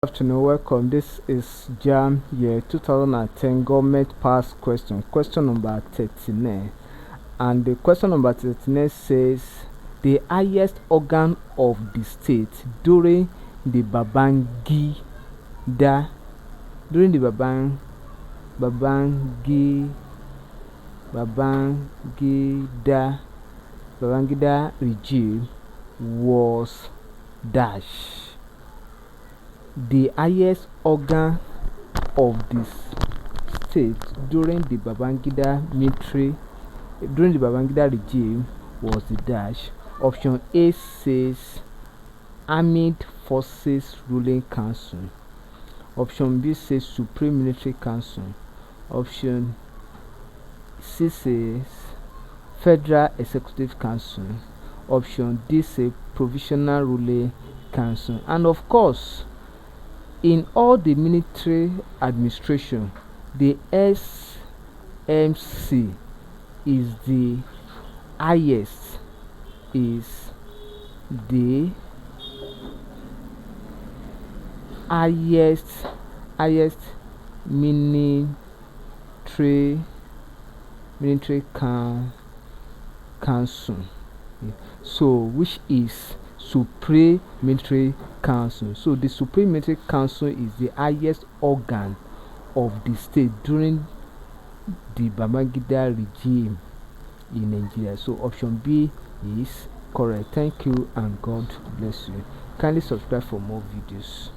Afternoon, welcome. This is Jamb year 2010 government pass question number 39, and the question number 39 says the highest organ of the state during the Babangida Babangida regime was dash. The highest organ of the state during the Babangida regime was the dash. Option A says Armed Forces Ruling Council. Option B says Supreme Military Council. Option C says Federal Executive Council. Option D says Provisional Ruling Council. And of course, in all the military administration, the SMC is the highest, military council. So which is Supreme Military Council. So the Supreme Military Council is the highest organ of the state during the Babangida regime in Nigeria. So option B is correct. Thank you and God bless you. Kindly subscribe for more videos.